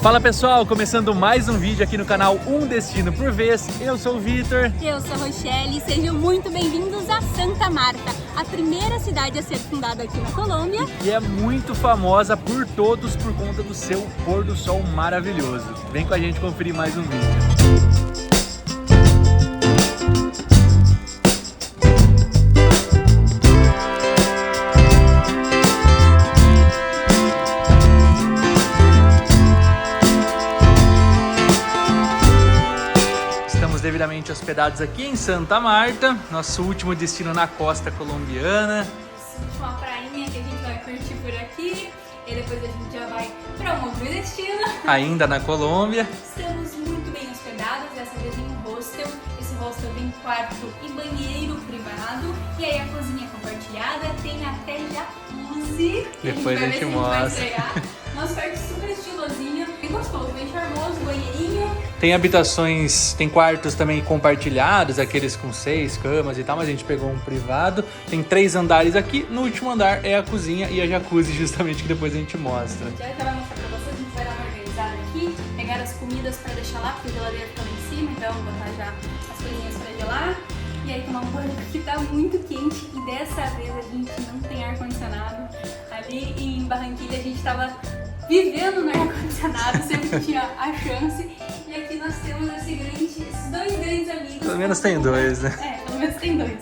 Fala pessoal, começando mais um vídeo aqui no canal Um Destino por Vez. Eu sou o Vitor. Eu sou a Rochelle. Sejam muito bem-vindos a Santa Marta, a primeira cidade a ser fundada aqui na Colômbia. E é muito famosa por todos por conta do seu pôr do sol maravilhoso. Vem com a gente conferir mais um vídeo. Devidamente hospedados aqui em Santa Marta, nosso último destino na costa colombiana. Uma prainha que a gente vai curtir por aqui e depois a gente já vai para um outro destino. Ainda na Colômbia. Estamos muito bem hospedados, dessa vez em um hostel. Esse hostel tem quarto e banheiro privado e aí a cozinha compartilhada, tem até jacuzzi. Depois a gente mostra. Nosso quarto super estilosinho, bem gostoso, bem charmoso, banheirinho. Tem habitações, tem quartos também compartilhados, aqueles com 6 camas e tal, mas a gente pegou um privado. Tem 3 andares aqui, no último andar é a cozinha e a jacuzzi, justamente, que depois a gente mostra. Já vai mostrar pra vocês, a gente vai dar uma organizada aqui, pegar as comidas pra deixar lá, porque a geladeira fica lá em cima, então vou botar já as coisinhas pra gelar. E aí tomar um banho, porque tá muito quente e dessa vez a gente não tem ar-condicionado. Ali em Barranquilla a gente tava vivendo no ar-condicionado, sempre que tinha a chance. E aqui nós temos esses dois grandes amigos. Pelo menos tem dois, né? É, pelo menos tem dois.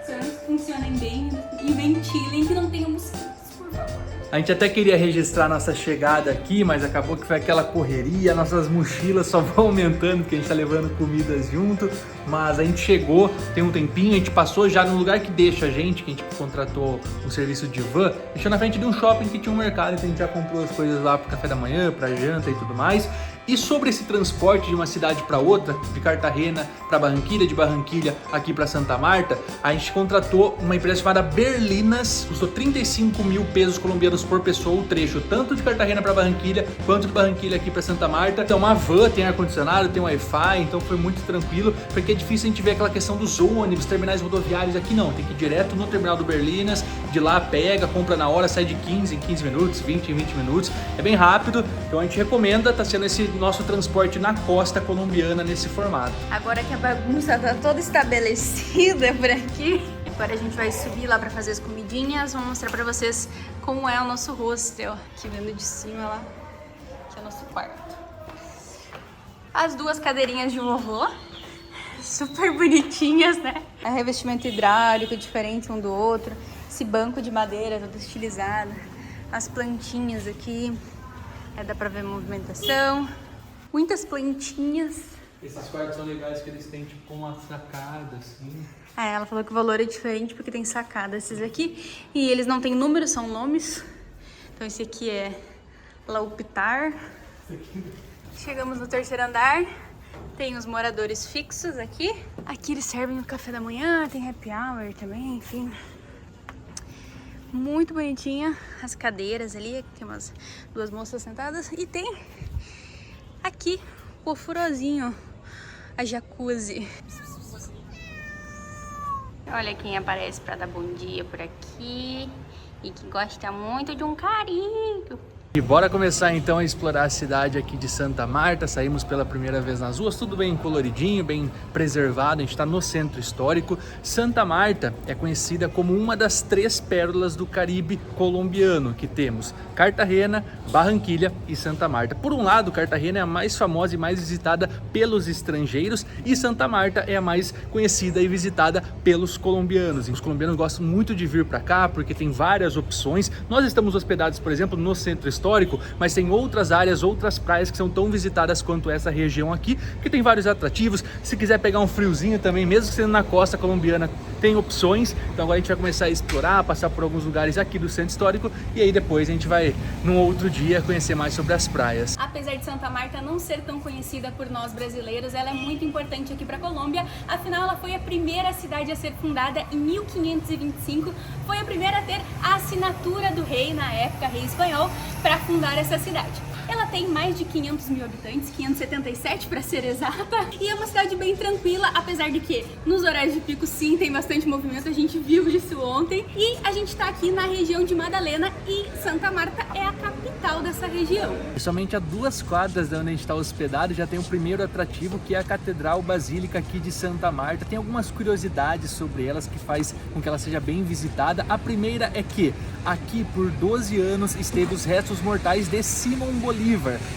Esperamos que funcionem bem e ventilem, que não tenham mosquitos, por favor. A gente até queria registrar nossa chegada aqui, mas acabou que foi aquela correria, nossas mochilas só vão aumentando porque a gente tá levando comidas junto. Mas a gente chegou, tem um tempinho, a gente passou já no lugar que deixa a gente, que a gente contratou um serviço de van, deixou na frente de um shopping que tinha um mercado, então a gente já comprou as coisas lá pro café da manhã, pra janta e tudo mais. E sobre esse transporte de uma cidade para outra, de Cartagena para Barranquilla, de Barranquilla aqui para Santa Marta, a gente contratou uma empresa chamada Berlinas, custou 35 mil pesos colombianos por pessoa o trecho, tanto de Cartagena para Barranquilla, quanto de Barranquilla aqui para Santa Marta. Então uma van, tem ar-condicionado, tem Wi-Fi, então foi muito tranquilo, porque é difícil a gente ver aquela questão dos ônibus, terminais rodoviários aqui não, tem que ir direto no terminal do Berlinas, de lá pega, compra na hora, sai de 15 em 15 minutos, 20 em 20 minutos, é bem rápido, então a gente recomenda, tá sendo esse nosso transporte na costa colombiana nesse formato. Agora que a bagunça tá toda estabelecida por aqui, agora a gente vai subir lá para fazer as comidinhas. Vou mostrar para vocês como é o nosso hostel, aqui vendo de cima lá, que é o nosso quarto. As duas cadeirinhas de vovô, super bonitinhas, né? É revestimento hidráulico diferente um do outro, esse banco de madeira todo estilizado, as plantinhas aqui, dá para ver movimentação. Muitas plantinhas. Esses quartos são legais que eles têm tipo com uma sacada assim. Ela falou que o valor é diferente porque tem sacada esses aqui. E eles não têm números, são nomes. Então esse aqui é Laupitar. Chegamos no terceiro andar. Tem os moradores fixos aqui. Aqui eles servem o café da manhã, tem happy hour também, enfim. Muito bonitinha as cadeiras ali, tem umas duas moças sentadas e tem aqui o furozinho, a jacuzzi. Olha quem aparece para dar bom dia por aqui e que gosta muito de um carinho. E bora começar então a explorar a cidade aqui de Santa Marta. Saímos pela primeira vez nas ruas, tudo bem coloridinho, bem preservado. A gente está no centro histórico. Santa Marta é conhecida como uma das 3 pérolas do Caribe colombiano que temos: Cartagena, Barranquilla e Santa Marta. Por um lado, Cartagena é a mais famosa e mais visitada pelos estrangeiros e Santa Marta é a mais conhecida e visitada pelos colombianos. E os colombianos gostam muito de vir para cá porque tem várias opções. Nós estamos hospedados, por exemplo, no centro histórico, mas tem outras áreas, outras praias que são tão visitadas quanto essa região aqui, que tem vários atrativos. Se quiser pegar um friozinho também, mesmo sendo na costa colombiana, tem opções. Então agora a gente vai começar a explorar, passar por alguns lugares aqui do centro histórico e aí depois a gente vai, num outro dia, conhecer mais sobre as praias. Apesar de Santa Marta não ser tão conhecida por nós brasileiros, ela é muito importante aqui para a Colômbia. Afinal, ela foi a primeira cidade a ser fundada em 1525, foi a primeira a ter a assinatura do rei, na época rei espanhol, para fundar essa cidade. Ela Ela tem mais de 500 mil habitantes, 577 para ser exata, e é uma cidade bem tranquila, apesar de que nos horários de pico sim tem bastante movimento, a gente viu isso ontem. E a gente tá aqui na região de Madalena e Santa Marta é a capital dessa região. E somente a 2 quadras de onde a gente está hospedado já tem o primeiro atrativo, que é a Catedral Basílica aqui de Santa Marta. Tem algumas curiosidades sobre elas que faz com que ela seja bem visitada. A primeira é que aqui por 12 anos esteve os restos mortais de Simão Bolívar,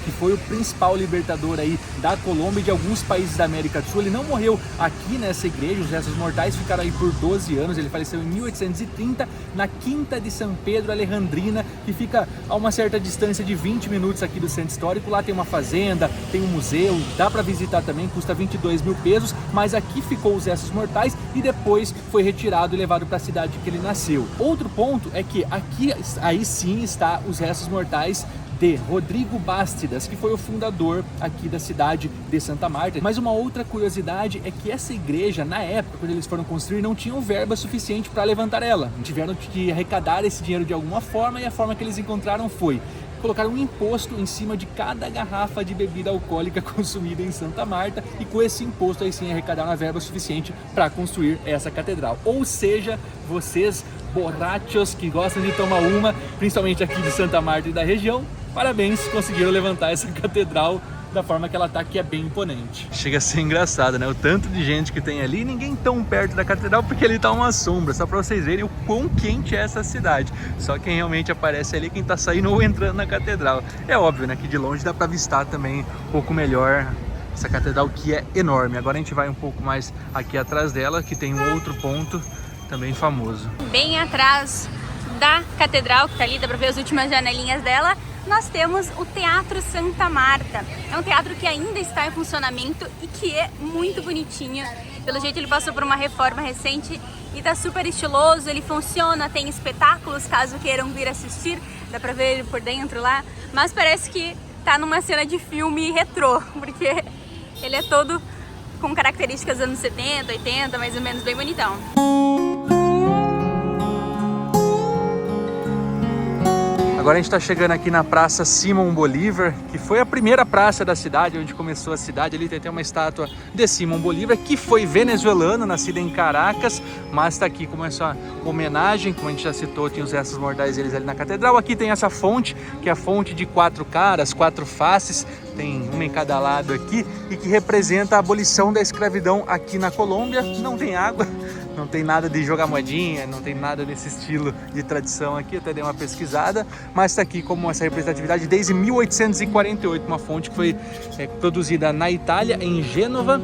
que foi o principal libertador aí da Colômbia e de alguns países da América do Sul. Ele não morreu aqui nessa igreja, os restos mortais ficaram aí por 12 anos, ele faleceu em 1830 na Quinta de São Pedro Alejandrina, que fica a uma certa distância de 20 minutos aqui do centro histórico. Lá tem uma fazenda, tem um museu, dá para visitar também, custa 22 mil pesos, mas aqui ficou os restos mortais e depois foi retirado e levado para a cidade que ele nasceu. Outro ponto é que aqui, aí sim, está os restos mortais de Rodrigo Bástidas, que foi o fundador aqui da cidade de Santa Marta. Mas uma outra curiosidade é que essa igreja, na época, quando eles foram construir, não tinham verba suficiente para levantar ela. Tiveram que arrecadar esse dinheiro de alguma forma, e a forma que eles encontraram foi colocar um imposto em cima de cada garrafa de bebida alcoólica consumida em Santa Marta, e com esse imposto aí sim arrecadaram a verba suficiente para construir essa catedral. Ou seja, vocês borrachos que gostam de tomar uma, principalmente aqui de Santa Marta e da região, parabéns, conseguiram levantar essa catedral da forma que ela tá, que é bem imponente. Chega a ser engraçado, né? O tanto de gente que tem ali, ninguém tão perto da catedral, porque ali tá uma sombra, só para vocês verem o quão quente é essa cidade. Só quem realmente aparece ali, quem tá saindo ou entrando na catedral. É óbvio, né, que de longe dá para avistar também um pouco melhor essa catedral, que é enorme. Agora a gente vai um pouco mais aqui atrás dela, que tem um outro ponto também famoso. Bem atrás da catedral, que tá ali, dá pra ver as últimas janelinhas dela, nós temos o Teatro Santa Marta. É um teatro que ainda está em funcionamento e que é muito bonitinho. Pelo jeito ele passou por uma reforma recente e tá super estiloso, ele funciona, tem espetáculos caso queiram vir assistir, dá pra ver ele por dentro lá, mas parece que tá numa cena de filme retrô, porque ele é todo com características dos anos 70, 80, mais ou menos, bem bonitão. Agora a gente está chegando aqui na Praça Simão Bolívar, que foi a primeira praça da cidade, onde começou a cidade. Ali tem até uma estátua de Simão Bolívar, que foi venezuelano, nascido em Caracas, mas está aqui como essa homenagem, como a gente já citou, tem os restos mortais deles ali na catedral. Aqui tem essa fonte, que é a fonte de 4 caras, 4 faces, tem uma em cada lado aqui, e que representa a abolição da escravidão aqui na Colômbia. Não tem água, não tem nada de jogar moedinha, não tem nada desse estilo de tradição aqui, até dei uma pesquisada, mas está aqui como essa representatividade desde 1848, uma fonte que foi produzida na Itália, em Gênova.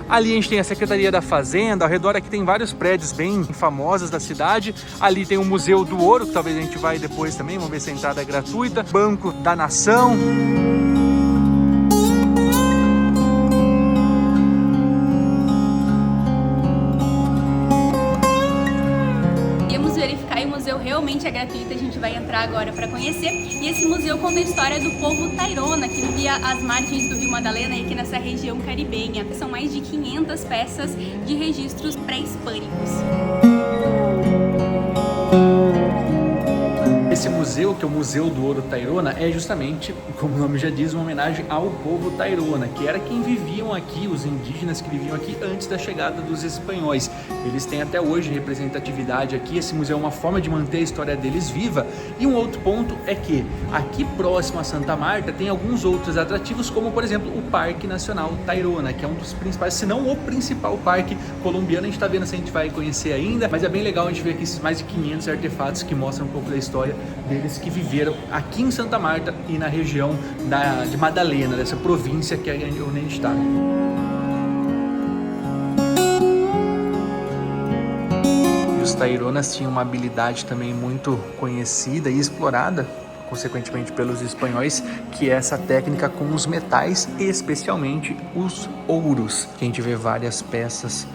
Ali a gente tem a Secretaria da Fazenda, ao redor aqui tem vários prédios bem famosos da cidade. Ali tem o Museu do Ouro, que talvez a gente vai depois também, vamos ver se a entrada é gratuita. Banco da Nação. Realmente é gratuito, a gente vai entrar agora para conhecer. E esse museu conta a história do povo Tairona, que vivia às margens do Rio Madalena e aqui nessa região caribenha. São mais de 500 peças de registros pré-hispânicos. Esse museu, que é o Museu do Ouro Tairona, é justamente, como o nome já diz, uma homenagem ao povo Tairona, que era quem viviam aqui, os indígenas que viviam aqui antes da chegada dos espanhóis. Eles têm até hoje representatividade aqui, esse museu é uma forma de manter a história deles viva. E um outro ponto é que aqui próximo a Santa Marta tem alguns outros atrativos, como por exemplo o Parque Nacional Tairona, que é um dos principais, se não o principal parque colombiano. A gente está vendo se a gente vai conhecer ainda, mas é bem legal a gente ver aqui esses mais de 500 artefatos que mostram um pouco da história deles que viveram aqui em Santa Marta e na região de Madalena, dessa província que é onde a gente está. E os Taironas tinham uma habilidade também muito conhecida e explorada, consequentemente pelos espanhóis, que é essa técnica com os metais, especialmente os ouros, que a gente vê várias peças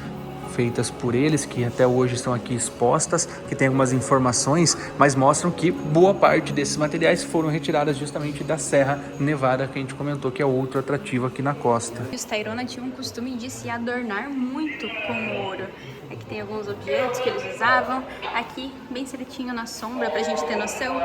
feitas por eles, que até hoje estão aqui expostas, que tem algumas informações, mas mostram que boa parte desses materiais foram retiradas justamente da Serra Nevada, que a gente comentou que é outro atrativo aqui na costa. Os Tairona tinham o costume de se adornar muito com ouro. que tem alguns objetos que eles usavam. Aqui, bem certinho na sombra, pra gente ter noção,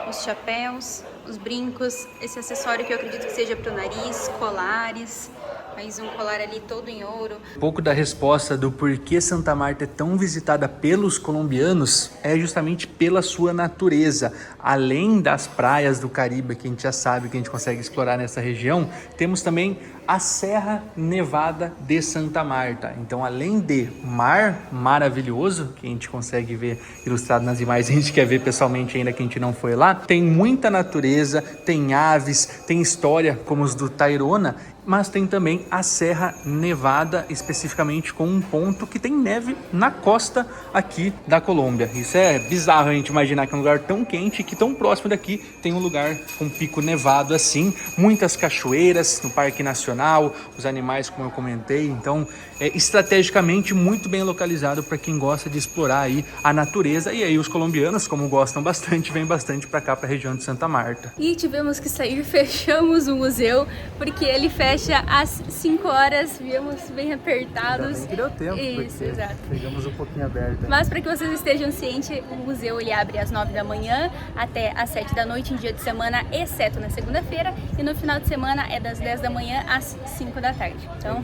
os chapéus, os brincos, esse acessório que eu acredito que seja pro nariz, colares, mais um colar ali todo em ouro. Um pouco da resposta do porquê Santa Marta é tão visitada pelos colombianos é justamente pela sua natureza. Além das praias do Caribe, que a gente já sabe que a gente consegue explorar nessa região, temos também a Serra Nevada de Santa Marta. Então, além de mar maravilhoso, que a gente consegue ver ilustrado nas imagens, a gente quer ver pessoalmente ainda que a gente não foi lá, tem muita natureza, tem aves, tem história como os do Tayrona, mas tem também a Serra Nevada, especificamente com um ponto que tem neve na costa aqui da Colômbia. Isso é bizarro a gente imaginar que é um lugar tão quente que tão próximo daqui tem um lugar com pico nevado assim, muitas cachoeiras no Parque Nacional, os animais como eu comentei, então é estrategicamente muito bem localizado para quem gosta de explorar aí a natureza, e aí os colombianos, como gostam bastante, vêm bastante para cá, para a região de Santa Marta. E tivemos que sair, fechamos o museu, porque ele fecha às 5 horas, viemos bem apertados. Ainda bem que deu tempo. Isso, exato. Pegamos um pouquinho aberto. Mas para que vocês estejam cientes, o museu ele abre às 9 da manhã até às 7 da noite em dia de semana, exceto na segunda-feira, e no final de semana é das 10 da manhã às 5 da tarde. Então,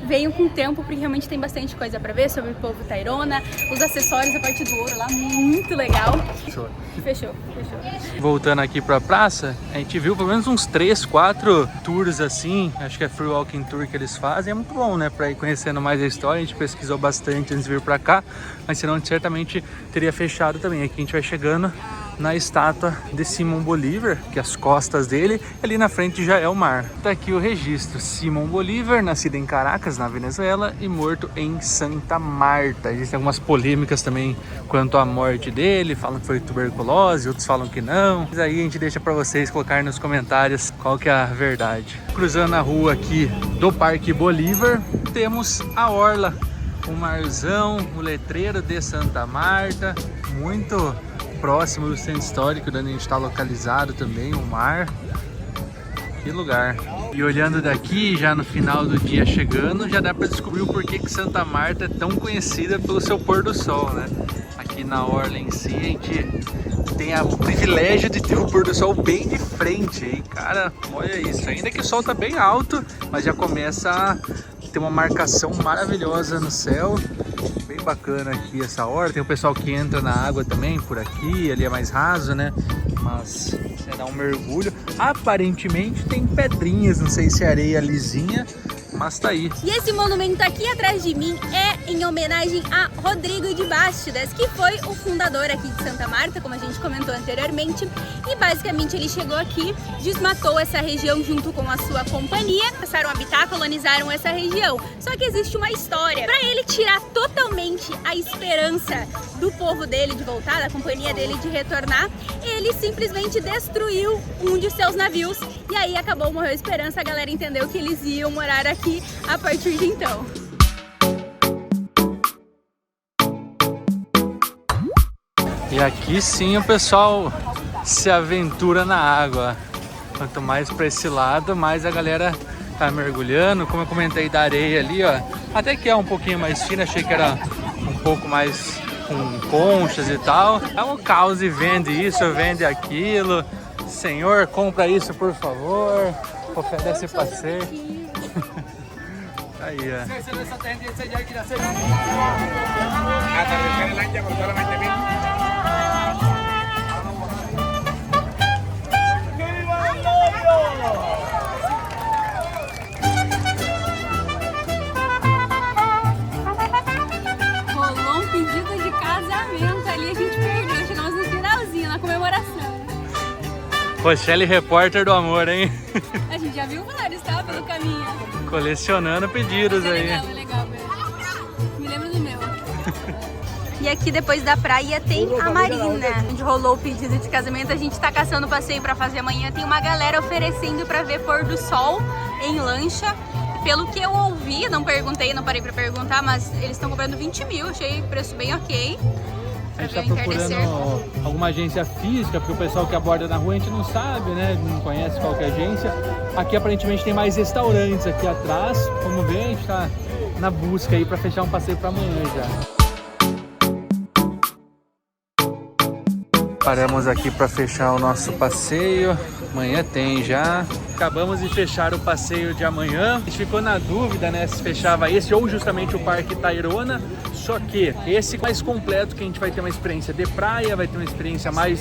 venham com tempo, porque realmente tem bastante coisa para ver sobre o povo Tayrona, os acessórios, a parte do ouro lá, muito legal. Fechou. Voltando aqui para a praça, a gente viu pelo menos uns 3, 4 tours assim, acho que é free walking tour que eles fazem, é muito bom, né, para ir conhecendo mais a história. A gente pesquisou bastante antes de vir para cá, mas senão certamente teria fechado também. Aqui a gente vai chegando na estátua de Simão Bolívar, que as costas dele, ali na frente já é o mar. Tá aqui o registro: Simão Bolívar, nascido em Caracas, na Venezuela, e morto em Santa Marta. Existem algumas polêmicas também quanto à morte dele, falam que foi tuberculose, outros falam que não. Mas aí a gente deixa para vocês colocar nos comentários qual que é a verdade. Cruzando a rua aqui do Parque Bolívar, temos a orla, o marzão, o letreiro de Santa Marta, muito próximo do centro histórico, onde a gente está localizado também, o mar. Que lugar! E olhando daqui, já no final do dia chegando, já dá para descobrir o porquê que Santa Marta é tão conhecida pelo seu pôr do sol, né? Aqui na orla em si, a gente tem o privilégio de ter o pôr do sol bem de frente. E cara, olha isso, ainda que o sol tá bem alto, mas já começa a ter uma marcação maravilhosa no céu. Bem bacana aqui essa orla. Tem o pessoal que entra na água também por aqui, ali é mais raso, né? Mas você dá um mergulho. Aparentemente tem pedrinhas, não sei se é areia lisinha, mas tá aí. E esse monumento aqui atrás de mim é em homenagem a Rodrigo de Bastidas, que foi o fundador aqui de Santa Marta, como a gente comentou anteriormente. E basicamente ele chegou aqui, desmatou essa região junto com a sua companhia, passaram a habitar, colonizaram essa região. Só que existe uma história. Para ele tirar totalmente a esperança do povo dele de voltar, da companhia dele de retornar, ele simplesmente destruiu um de seus navios. E aí acabou, morreu a esperança, a galera entendeu que eles iam morar aqui a partir de então. E aqui sim o pessoal se aventura na água. Quanto mais para esse lado, mais a galera tá mergulhando. Como eu comentei da areia ali, ó, até que é um pouquinho mais fina, achei que era um pouco mais com conchas e tal. É um caos, e vende isso, vende aquilo. Senhor, compra isso, por favor. Oferece passeio. Aí, ó. Rolou um pedido de casamento ali, a gente perdeu. Chegamos no finalzinho, na comemoração. Rochelle, repórter do amor, hein? A gente já viu vários, tá? Pelo caminho. Colecionando pedidos aí. É legal mesmo. Me lembro do meu. E aqui depois da praia tem a marina, onde rolou o pedido de casamento. A gente tá caçando passeio pra fazer amanhã. Tem uma galera oferecendo pra ver pôr do sol em lancha. Pelo que eu ouvi, não perguntei, não parei pra perguntar, mas eles estão cobrando 20 mil. Achei o preço bem ok. A gente tá procurando alguma agência física, porque o pessoal que aborda na rua a gente não sabe, né? Não conhece qual que é a agência. Aqui aparentemente tem mais restaurantes aqui atrás. Vamos ver, a gente tá na busca aí pra fechar um passeio pra amanhã já. Paramos aqui para fechar o nosso passeio. Amanhã tem já. Acabamos de fechar o passeio de amanhã. A gente ficou na dúvida, né, se fechava esse ou justamente o Parque Tayrona. Só que esse mais completo, que a gente vai ter uma experiência de praia, vai ter uma experiência mais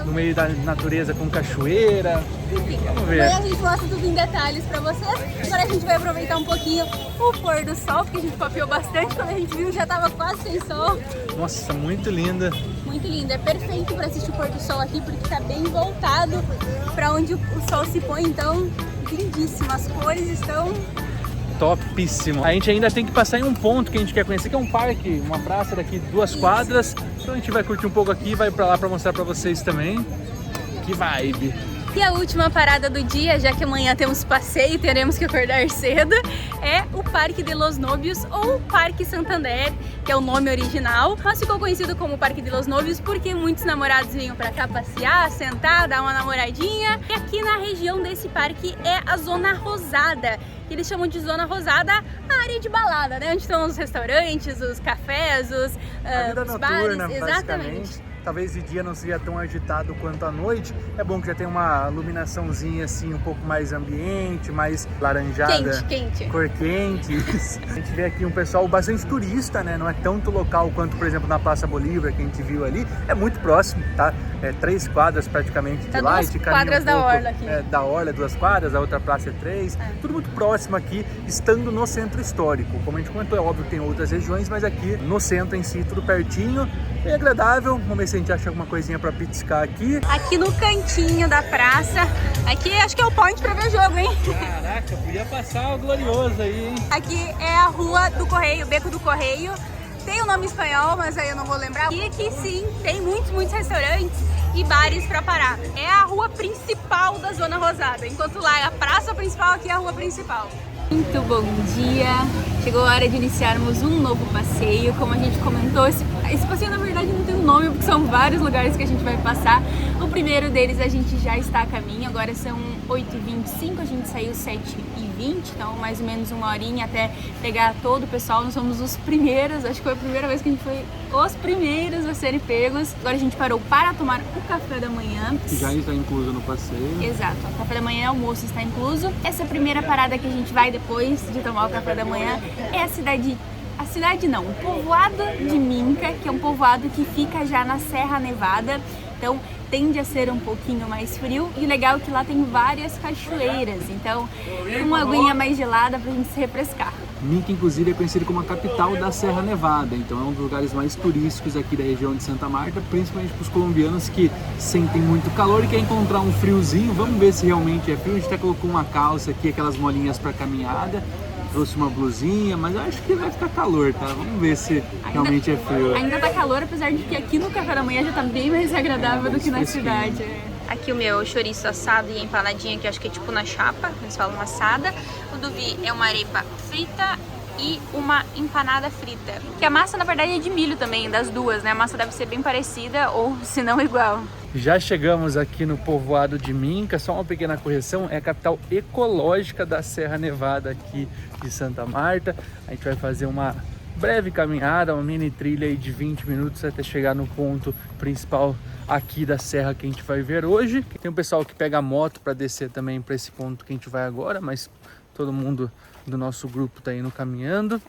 no meio da natureza com cachoeira. Enfim, vamos ver. Amanhã a gente mostra tudo em detalhes pra vocês. Agora a gente vai aproveitar um pouquinho o pôr do sol, porque a gente papeou bastante. Quando a gente viu já tava quase sem sol. Nossa, muito linda. Muito lindo, é perfeito para assistir o pôr do sol aqui, porque tá bem voltado para onde o sol se põe, então lindíssimo, as cores estão Topíssimo. A gente ainda tem que passar em um ponto que a gente quer conhecer, que é um parque, uma praça daqui, 2 quadras. Então a gente vai curtir um pouco aqui e vai pra lá pra mostrar pra vocês também. Que vibe! E a última parada do dia, já que amanhã temos passeio e teremos que acordar cedo, é o Parque de los Novios, ou Parque Santander, que é o nome original, mas ficou conhecido como Parque de los Novios porque muitos namorados vinham pra cá passear, sentar, dar uma namoradinha. E aqui na região desse parque é a Zona Rosada, que eles chamam de Zona Rosada a área de balada, né? Onde estão os restaurantes, os cafés, os bares, exatamente. Talvez de dia não seja tão agitado quanto à noite. É bom que já tem uma iluminaçãozinha assim, um pouco mais ambiente, mais laranjada. Quente. Cor quente. A gente vê aqui um pessoal bastante turista, né? Não é tanto local quanto, por exemplo, na Praça Bolívar, que a gente viu ali. É muito próximo, tá? É 3 quadras praticamente de lá. 2 quadras da orla aqui. Da orla, 2 quadras, a outra praça é 3. Tudo muito próximo aqui, estando no centro histórico. Como a gente comentou, é óbvio que tem outras regiões, mas aqui no centro em si, tudo pertinho. Bem agradável. Vamos ver se a gente acha alguma coisinha pra petiscar aqui. Aqui no cantinho da praça. Aqui acho que é o point pra ver o jogo, hein? Caraca, podia passar o glorioso aí, hein? Aqui é a Rua do Correio, Beco do Correio. Tem o nome espanhol, mas aí eu não vou lembrar. E aqui sim, tem muitos restaurantes e bares pra parar. É a rua principal da Zona Rosada. Enquanto lá é a praça principal, aqui é a rua principal. Muito bom dia! Chegou a hora de iniciarmos um novo passeio. Como a gente comentou, esse passeio na verdade não tem um nome, porque são vários lugares que a gente vai passar. O primeiro deles a gente já está a caminho, agora são 8h25, a gente saiu 7h20, então mais ou menos uma horinha até pegar todo o pessoal. Nós somos os primeiros, acho que foi a primeira vez que a gente foi os primeiros a serem pegos. Agora a gente parou para tomar o café da manhã. Que já está incluso no passeio. Exato, o café da manhã e almoço está incluso. Essa primeira parada que a gente vai depois de tomar o café da manhã é o povoado de Minca, que é um povoado que fica já na Serra Nevada, então tende a ser um pouquinho mais frio, e o legal é que lá tem várias cachoeiras, então uma aguinha mais gelada pra gente se refrescar. Minca, inclusive, é conhecido como a capital da Serra Nevada, então é um dos lugares mais turísticos aqui da região de Santa Marta, principalmente para os colombianos que sentem muito calor e querem encontrar um friozinho. Vamos ver se realmente é frio. A gente até colocou uma calça aqui, aquelas molinhas para caminhada, trouxe uma blusinha, mas eu acho que vai ficar calor, tá? Vamos ver se realmente é frio. Ainda tá calor, apesar de que aqui no café da manhã já tá bem mais agradável do que na cidade. Aqui o meu chouriço assado e empanadinha, que eu acho que é tipo na chapa, eles falam assada. O do Vi é uma arepa frita e uma empanada frita. Que a massa, na verdade, é de milho também, das duas, né? A massa deve ser bem parecida ou, se não, igual. Já chegamos aqui no povoado de Minca, só uma pequena correção, é a capital ecológica da Serra Nevada aqui de Santa Marta. A gente vai fazer uma breve caminhada, uma mini trilha aí de 20 minutos até chegar no ponto principal aqui da serra que a gente vai ver hoje. Tem um pessoal que pega moto para descer também para esse ponto que a gente vai agora, mas todo mundo do nosso grupo tá indo caminhando.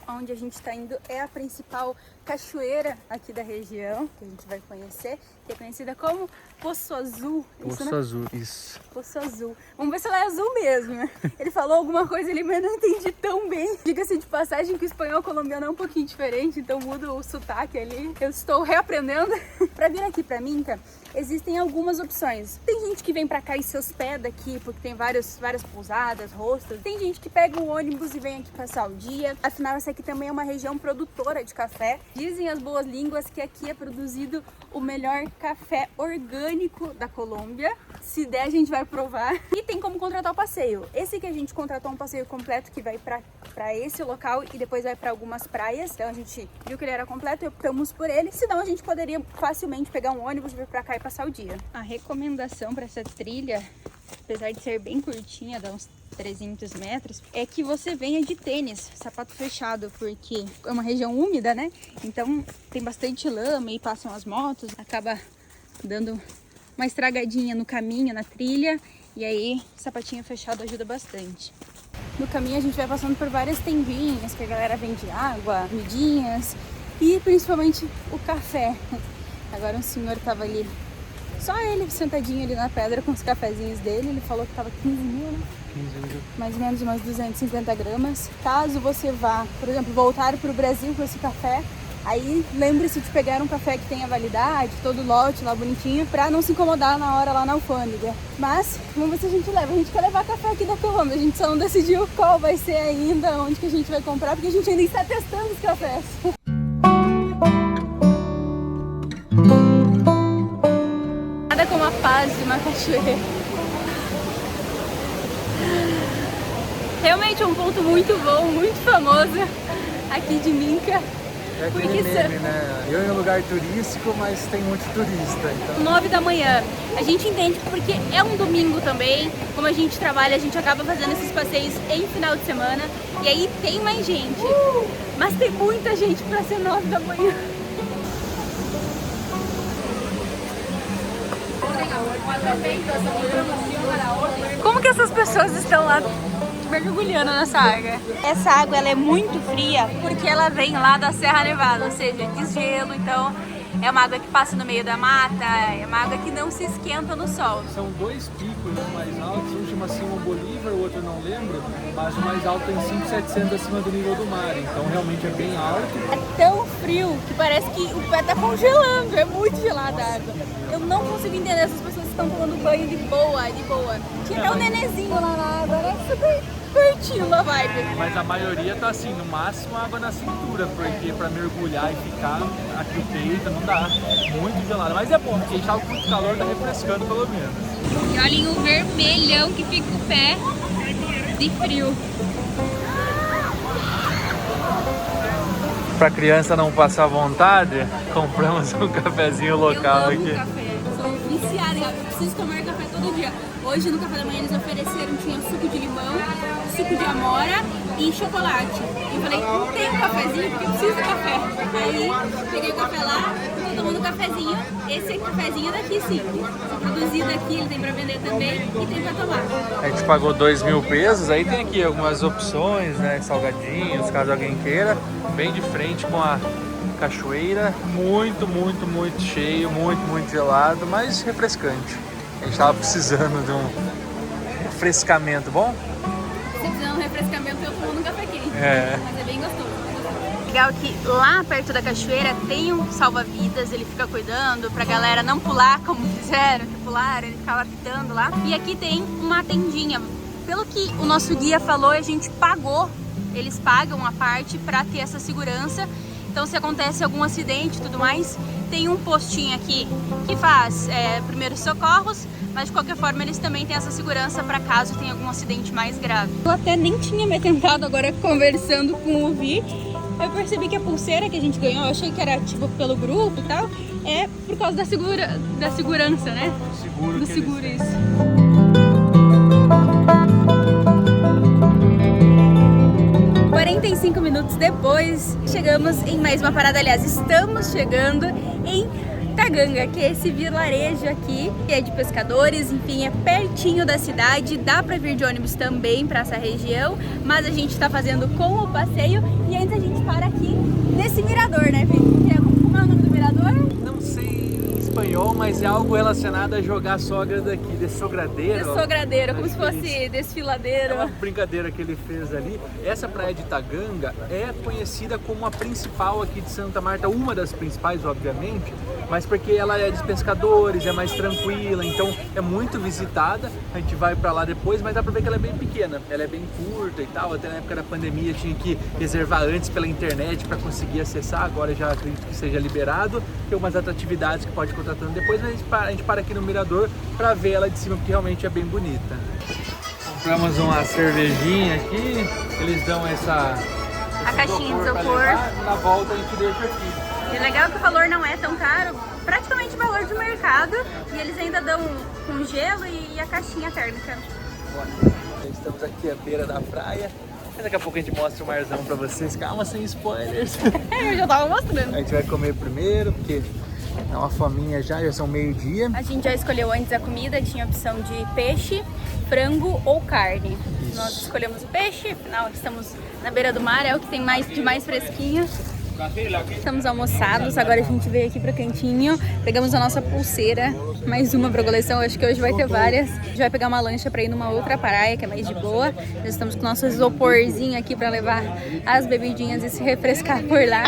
Onde a gente está indo é a principal cachoeira aqui da região, que a gente vai conhecer, que é conhecida como Poço Azul. Poço Azul, isso. Poço Azul. Vamos ver se ela é azul mesmo, né? Ele falou alguma coisa ali, mas eu não entendi tão bem. Diga-se de passagem que o espanhol colombiano é um pouquinho diferente, então muda o sotaque ali. Eu estou reaprendendo. Para vir aqui para Minca, existem algumas opções. Tem gente que vem para cá e se hospeda aqui, porque tem várias pousadas, hostels. Tem gente que pega um ônibus e vem aqui passar o dia. Afinal, essa aqui também é uma região produtora de café. Dizem as boas línguas que aqui é produzido o melhor café orgânico da Colômbia. Se der, a gente vai provar. E tem como contratar o passeio. Esse que a gente contratou um passeio completo que vai para esse local e depois vai para algumas praias. Então a gente viu que ele era completo e optamos por ele. Senão a gente poderia facilmente pegar um ônibus, vir para cá e passar o dia. A recomendação para essa trilha, apesar de ser bem curtinha, dá uns 300 metros, é que você venha de tênis, sapato fechado, porque é uma região úmida, né? Então tem bastante lama e passam as motos, acaba dando uma estragadinha no caminho, na trilha. E aí, sapatinho fechado ajuda bastante. No caminho a gente vai passando por várias tendinhas que a galera vende água, comidinhas e principalmente o café. Agora um senhor tava ali, só ele sentadinho ali na pedra com os cafezinhos dele. Ele falou que tava 15 mil, né? 15 mil. Mais ou menos umas 250 gramas. Caso você vá, por exemplo, voltar para o Brasil com esse café, aí lembre-se de pegar um café que tenha validade, todo lote lá bonitinho, pra não se incomodar na hora lá na alfândega. Mas vamos ver se a gente leva. A gente quer levar café aqui da Colômbia, a gente só não decidiu qual vai ser ainda, onde que a gente vai comprar, porque a gente ainda está testando os cafés. Nada como a paz de uma cachoeira. Realmente é um ponto muito bom, muito famoso aqui de Minca. É aquele meme, né? Eu em um lugar turístico, mas tem muito turista. Então... 9 da manhã. A gente entende porque é um domingo também. Como a gente trabalha, a gente acaba fazendo esses passeios em final de semana. E aí tem mais gente. Mas tem muita gente pra ser 9 da manhã. Como que essas pessoas estão lá mergulhando nessa água? Essa água ela é muito fria porque ela vem lá da Serra Nevada, ou seja, desgelo, então é uma água que passa no meio da mata, é uma água que não se esquenta no sol. São dois picos mais altos, um chama Simão Bolívar, o outro não lembro, mas o mais alto tem 5.700 acima do nível do mar, então realmente é bem alto. É tão frio que parece que o pé tá congelando, é muito gelada a água. Eu não consigo entender essas pessoas que estão tomando banho de boa, de boa. Tinha até um nenezinho lá na água, né? Super curtindo a vibe. Mas a maioria tá assim, no máximo água na cintura, porque pra mergulhar e ficar aqui o peito não dá, muito gelado. Mas é bom, porque a gente tava com muito calor, tá refrescando pelo menos. E olhem o vermelhão que fica o pé de frio. Pra criança não passar vontade, compramos um cafezinho local aqui. Café, sou viciada, eu preciso tomar café todo dia. Hoje no café da manhã eles ofereceram, tinha suco de limão, suco de amora e chocolate. Eu falei, não tem um cafezinho porque eu preciso de café. Aí peguei o café lá, tô tomando um cafezinho. Esse cafezinho daqui sim, produzido aqui, ele tem pra vender também e tem pra tomar. A gente pagou 2.000 pesos, aí tem aqui algumas opções, né, salgadinhos, caso alguém queira, bem de frente com a cachoeira, muito, muito, muito cheio, muito, muito gelado, mas refrescante. A gente tava precisando de um refrescamento, bom? Se você precisar de um refrescamento, eu tomo um café quente. É. Mas é bem gostoso. Legal que lá perto da cachoeira tem um salva-vidas, ele fica cuidando pra galera não pular como fizeram, que pularam, ele ficava pitando lá. E aqui tem uma tendinha. Pelo que o nosso guia falou, a gente pagou, eles pagam a parte pra ter essa segurança. Então se acontece algum acidente e tudo mais, tem um postinho aqui que faz primeiros socorros, mas de qualquer forma eles também têm essa segurança para caso tenha algum acidente mais grave. Eu até nem tinha me atentado agora conversando com o Vi, eu percebi que a pulseira que a gente ganhou, eu achei que era tipo pelo grupo e tal, é por causa da segurança, né? Do seguro, isso. 45 minutos depois, chegamos em mais uma parada, aliás, estamos chegando em Taganga, que é esse vilarejo aqui, que é de pescadores, enfim, é pertinho da cidade, dá pra vir de ônibus também pra essa região, mas a gente tá fazendo com o passeio e antes a gente para aqui nesse mirador, né, Fê? Como é o nome do mirador? Não sei espanhol, mas é algo relacionado a jogar sogra daqui, dessogradeiro. Dessogradeiro, como se fosse desfiladeiro. É uma brincadeira que ele fez ali. Essa praia de Taganga é conhecida como a principal aqui de Santa Marta, uma das principais, obviamente, mas porque ela é de pescadores, é mais tranquila, então é muito visitada. A gente vai pra lá depois, mas dá pra ver que ela é bem pequena, ela é bem curta e tal. Até na época da pandemia tinha que reservar antes pela internet para conseguir acessar, agora já acredito que seja liberado. Tem umas atratividades que pode ir contratando depois, mas a gente para aqui no mirador para ver ela de cima, porque realmente é bem bonita. Compramos uma cervejinha aqui, eles dão a caixinha de isopor. Na volta a gente deixa aqui. E é legal que o valor não é tão caro, praticamente o valor de mercado, e eles ainda dão com gelo e a caixinha térmica. Estamos aqui à beira da praia. Daqui a pouco a gente mostra o marzão pra vocês. Calma, sem spoilers. Eu já tava mostrando. A gente vai comer primeiro, porque Dá uma fominha já são meio-dia. A gente já escolheu antes a comida, tinha a opção de peixe, frango ou carne. Isso. Nós escolhemos o peixe, afinal estamos na beira do mar, é o que tem de mais fresquinho. Estamos almoçados, agora a gente veio aqui pro cantinho, pegamos a nossa pulseira, mais uma pra coleção, acho que hoje vai ter várias. A gente vai pegar uma lancha pra ir numa outra praia, que é mais de boa. Nós estamos com o nosso isoporzinho aqui pra levar as bebidinhas e se refrescar por lá.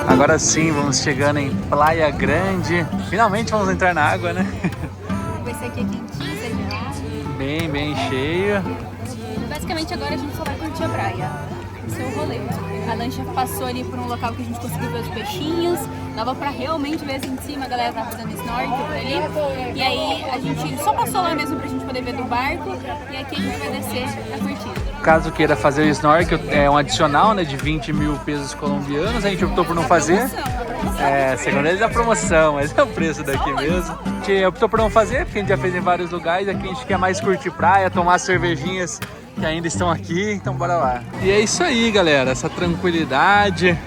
Agora sim, vamos chegando em Praia Grande. Finalmente vamos entrar na água, né? Esse aqui é quentinho, esse é gelado. Bem cheio. Basicamente agora a gente só vai curtir a praia. Esse é o rolê. A lancha passou ali por um local que a gente conseguiu ver os peixinhos. Dava pra realmente ver assim de cima, a galera tá fazendo snorkel por ali. E aí a gente só passou lá mesmo pra gente poder ver do barco. E aqui a gente vai descer a curtir. Caso queira fazer o snorkel, é um adicional, né, de 20 mil pesos colombianos. A gente optou por não fazer. Segundo eles, a promoção, mas é o preço daqui mesmo. A gente optou por não fazer, porque a gente já fez em vários lugares. Aqui a gente quer mais curtir praia, tomar cervejinhas que ainda estão aqui, então bora lá. E é isso aí, galera, essa tranquilidade,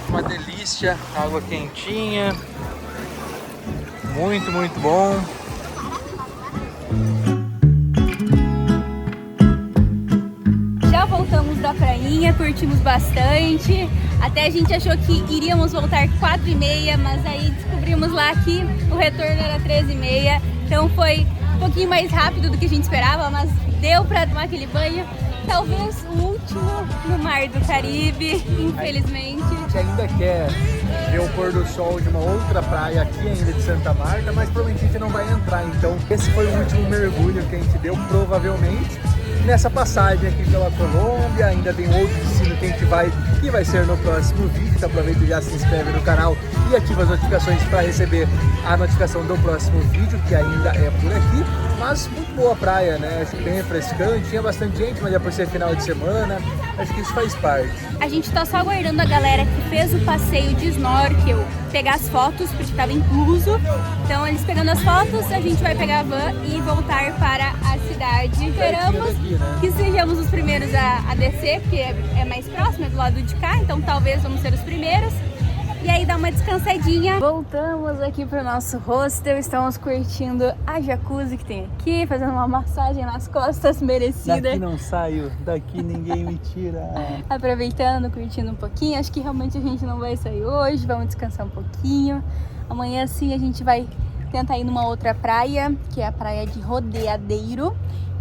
uma delícia, água quentinha, muito bom. Já voltamos da prainha, curtimos bastante, até a gente achou que iríamos voltar 4h30, mas aí descobrimos lá que o retorno era 13h30, então foi um pouquinho mais rápido do que a gente esperava, mas deu pra tomar aquele banho, talvez o último no Mar do Caribe, infelizmente. A gente ainda quer ver o pôr do sol de uma outra praia aqui ainda de Santa Marta, mas provavelmente a gente não vai entrar, então esse foi o último mergulho que a gente deu, provavelmente. Nessa passagem aqui pela Colômbia, ainda tem outro destino que a gente vai, que vai ser no próximo vídeo, então aproveita e já se inscreve no canal e ativa as notificações para receber a notificação do próximo vídeo, que ainda é por aqui. Mas muito boa praia, né? Acho que bem refrescante, tinha bastante gente, mas é por ser final de semana, acho que isso faz parte. A gente tá só aguardando a galera que fez o passeio de snorkel pegar as fotos, porque estava incluso. Então eles pegando as fotos, a gente vai pegar a van e voltar para a cidade. Esperamos que sejamos os primeiros a descer, porque é mais próximo, é do lado de cá, então talvez vamos ser os primeiros. E aí dá uma descansadinha. Voltamos aqui pro nosso hostel, estamos curtindo a jacuzzi que tem aqui, fazendo uma massagem nas costas merecida. Daqui não saio, daqui ninguém me tira. Aproveitando, curtindo um pouquinho, acho que realmente a gente não vai sair hoje, vamos descansar um pouquinho. Amanhã sim a gente vai tentar ir numa outra praia, que é a praia de Rodeadeiro,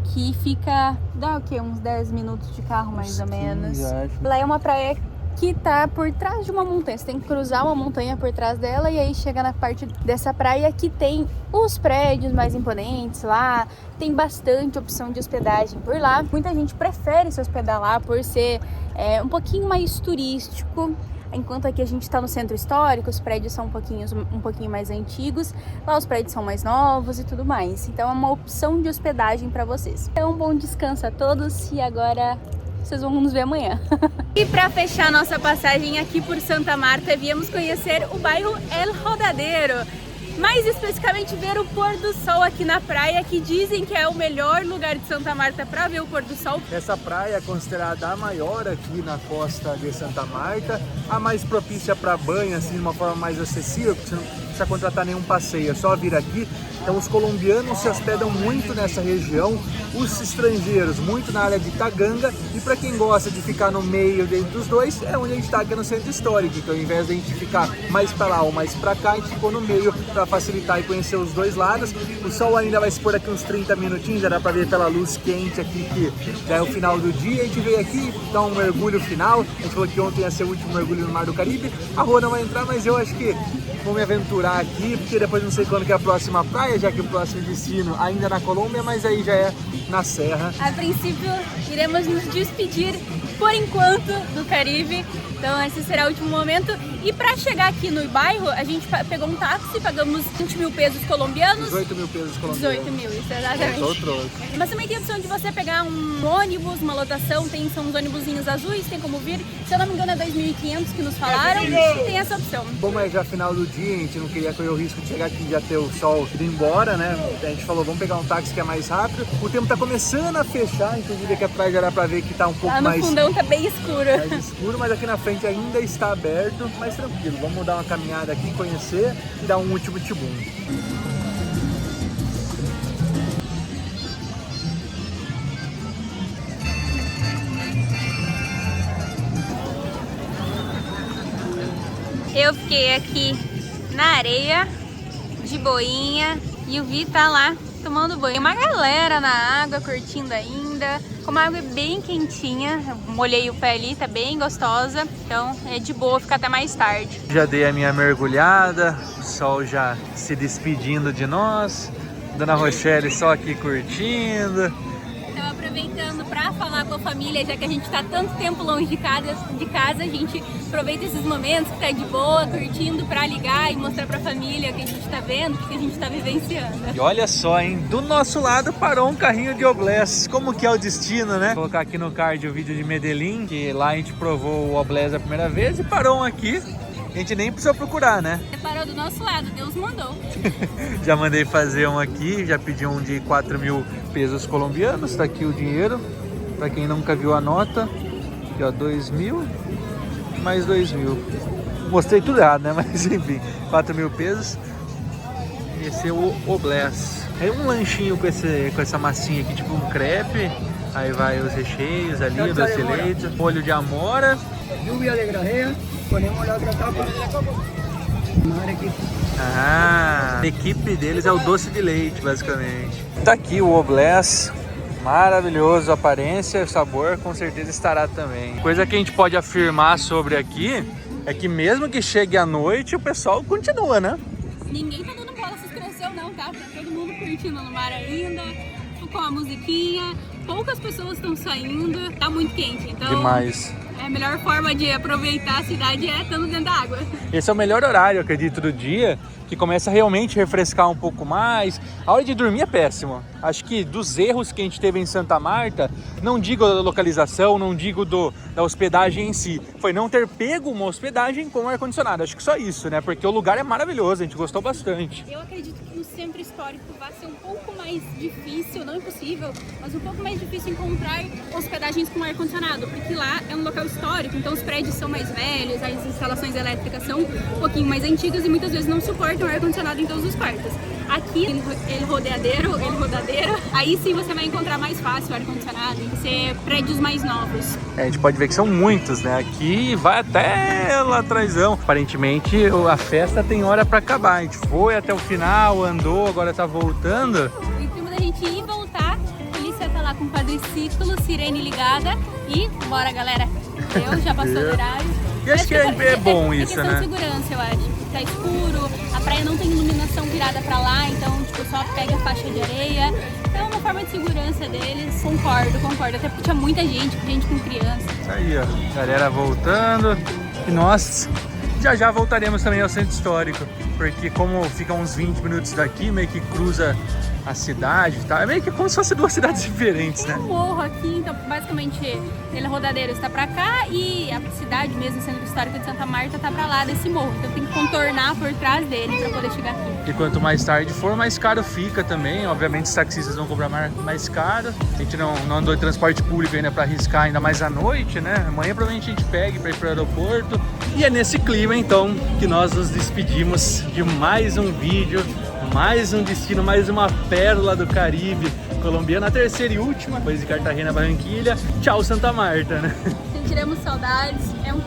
que fica, dá o quê? Uns 10 minutos de carro mais ou menos. Lá é uma praia que tá por trás de uma montanha, você tem que cruzar uma montanha por trás dela e aí chega na parte dessa praia que tem os prédios mais imponentes lá, tem bastante opção de hospedagem por lá. Muita gente prefere se hospedar lá por ser um pouquinho mais turístico, enquanto aqui a gente está no centro histórico, os prédios são um pouquinho mais antigos, lá os prédios são mais novos e tudo mais, então é uma opção de hospedagem para vocês. Então bom descanso a todos e agora vocês vão nos ver amanhã. E para fechar nossa passagem aqui por Santa Marta, viemos conhecer o bairro El Rodadero. Mais especificamente ver o pôr do sol aqui na praia, que dizem que é o melhor lugar de Santa Marta para ver o pôr do sol. Essa praia é considerada a maior aqui na costa de Santa Marta, a mais propícia para banho, assim, de uma forma mais acessível, porque você não precisa contratar nenhum passeio, é só vir aqui. Então os colombianos se hospedam muito nessa região, os estrangeiros muito na área de Taganga, e para quem gosta de ficar no meio dos dois, é onde a gente está aqui no centro histórico. Então ao invés de a gente ficar mais para lá ou mais para cá, a gente ficou no meio para facilitar e conhecer os dois lados. O sol ainda vai se pôr daqui uns 30 minutinhos, já dá para ver pela luz quente aqui que já é o final do dia. A gente veio aqui dar um mergulho final, a gente falou que ontem ia ser o último mergulho no Mar do Caribe. A Rua não vai entrar, mas eu acho que vou me aventurar aqui, porque depois não sei quando que é a próxima praia, já que o próximo destino ainda na Colômbia, mas aí já é na Serra. A princípio, iremos nos despedir por enquanto, do Caribe. Então esse será o último momento. E pra chegar aqui no bairro, a gente pegou um táxi, pagamos 20 mil pesos colombianos. 18 mil pesos colombianos. 18 mil, isso, exatamente. Mas também tem a opção de você pegar um ônibus, uma lotação, são uns ônibusinhos azuis, tem como vir. Se eu não me engano é 2.500 que nos falaram, e tem essa opção. Como é já final do dia, a gente não queria correr o risco de chegar aqui e já ter o sol indo embora, né? A gente falou, vamos pegar um táxi que é mais rápido. O tempo tá começando a fechar, inclusive aqui atrás já dá pra ver que tá um pouco lá no mais... fundão tá bem escuro. Mais escuro, mas aqui na frente ainda está aberto, mas tranquilo. Vamos dar uma caminhada aqui, conhecer e dar um último tibum. Eu fiquei aqui na areia, de boinha, e o Vi tá lá tomando banho. Tem uma galera na água, curtindo ainda. Como a água é bem quentinha, eu molhei o pé ali, tá bem gostosa. Então é de boa ficar até mais tarde. Já dei a minha mergulhada, o sol já se despedindo de nós. Dona Rochelle só aqui curtindo. Estava aproveitando para falar com a família, já que a gente está tanto tempo longe de casa, a gente aproveita esses momentos que tá de boa, curtindo, para ligar e mostrar para a família o que a gente está vendo, o que a gente está vivenciando. E olha só, hein, do nosso lado parou um carrinho de Oblés. Como que é o destino, né? Vou colocar aqui no card o vídeo de Medellín, que lá a gente provou o Oblés a primeira vez e parou um aqui. A gente nem precisou procurar, né? Você parou do nosso lado, Deus mandou. Já mandei fazer um aqui, já pedi um de 4 mil pesos colombianos. Tá aqui o dinheiro, pra quem nunca viu a nota. Aqui ó, 2 mil, mais 2 mil. Mostrei tudo errado, né? Mas enfim, 4 mil pesos. Esse é o Oblés. É um lanchinho com essa massinha aqui, tipo um crepe. Aí vai os recheios ali, o doce de leite, molho de amora. Lluvia de grajeas, ponemos la otra tapa. Madre que... Ah, a equipe deles é o doce de leite, basicamente. Tá aqui o Oblés, maravilhoso, aparência, sabor, com certeza estará também. Coisa que a gente pode afirmar sobre aqui é que mesmo que chegue à noite, o pessoal continua, né? Ninguém tá dando bola se escureceu não, tá? Tá todo mundo curtindo no mar ainda, com a musiquinha, poucas pessoas estão saindo, tá muito quente, então... Demais. A melhor forma de aproveitar a cidade é estando dentro da água. Esse é o melhor horário, eu acredito, do dia, que começa a realmente refrescar um pouco mais. A hora de dormir é péssimo. Acho que dos erros que a gente teve em Santa Marta, não digo da localização, não digo da hospedagem em si, foi não ter pego uma hospedagem com ar-condicionado. Acho que só isso, né? Porque o lugar é maravilhoso, a gente gostou bastante. Eu acredito que no centro histórico vai ser um pouco mais difícil, não impossível, mas um pouco mais difícil encontrar hospedagens com ar-condicionado, porque lá é um local histórico, então os prédios são mais velhos, as instalações elétricas são um pouquinho mais antigas e muitas vezes não suportam ar-condicionado em todos os quartos. Aqui, ele rodadeiro, aí sim você vai encontrar mais fácil o ar-condicionado, tem que ser prédios mais novos. A gente pode ver que são muitos, né? Aqui vai até lá atrásão. Aparentemente a festa tem hora pra acabar. A gente foi até o final, andou, agora tá voltando. E tempo da gente ir e voltar, a polícia tá lá com o quadriciclo, sirene ligada e bora galera. Já passou o horário. E acho que é bom isso, né? É questão de segurança, eu acho. Tá escuro, a praia não tem iluminação virada pra lá, então tipo, só pega a faixa de areia. Então é uma forma de segurança deles. Concordo. Até porque tinha muita gente com criança. Isso aí, ó. Galera voltando. E nós já voltaremos também ao centro histórico. Porque como fica uns 20 minutos daqui, meio que cruza a cidade, tá? É meio que como se fossem duas cidades diferentes, né? Tem um morro aqui, então basicamente ele rodadeiro está pra cá e a cidade mesmo, o centro histórico de Santa Marta, tá pra lá desse morro. Então tem que contornar por trás dele pra poder chegar aqui. E quanto mais tarde for, mais caro fica também. Obviamente os taxistas vão cobrar mais caro. A gente não andou de transporte público ainda pra arriscar, ainda mais à noite, né? Amanhã provavelmente a gente pega pra ir pro aeroporto. E é nesse clima então que nós nos despedimos de mais um vídeo, mais um destino, mais uma pérola do Caribe colombiano, a terceira e última, depois de Cartagena, Barranquilha. Tchau, Santa Marta, né? Sentiremos saudades,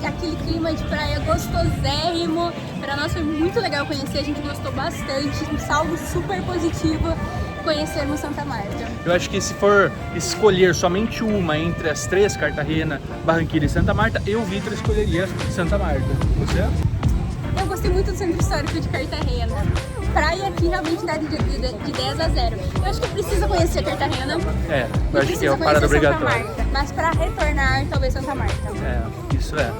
aquele clima de praia gostosérrimo. Para nós foi muito legal conhecer, a gente gostou bastante, um saldo super positivo conhecermos Santa Marta. Eu acho que se for escolher somente uma entre as três, Cartagena, Barranquilha e Santa Marta, eu, Vitor, escolheria Santa Marta. Você? Eu gostei gostei muito do centro histórico de Cartagena. Praia aqui realmente dá de 10 a 0. Eu acho que precisa conhecer Cartagena. É, eu acho que é o parada obrigatório. Mas para retornar, talvez Santa Marta. É, isso é.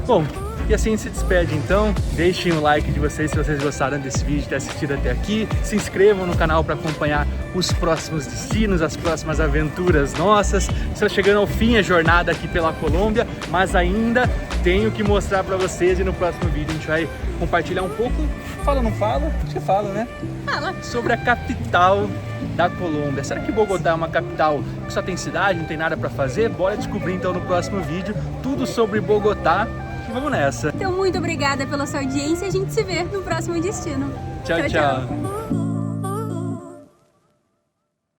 Bom, e assim a gente se despede então. Deixem o like de vocês se vocês gostaram desse vídeo, ter assistido até aqui. Se inscrevam no canal para acompanhar os próximos destinos, as próximas aventuras nossas. Está chegando ao fim a jornada aqui pela Colômbia, mas ainda tenho que mostrar para vocês e no próximo vídeo a gente vai compartilhar um pouco, fala ou não fala? Acho que fala, né? Fala. Sobre a capital da Colômbia. Será que Bogotá é uma capital que só tem cidade, não tem nada para fazer? Bora descobrir então no próximo vídeo tudo sobre Bogotá e vamos nessa. Então muito obrigada pela sua audiência e a gente se vê no próximo destino. Tchau, tchau.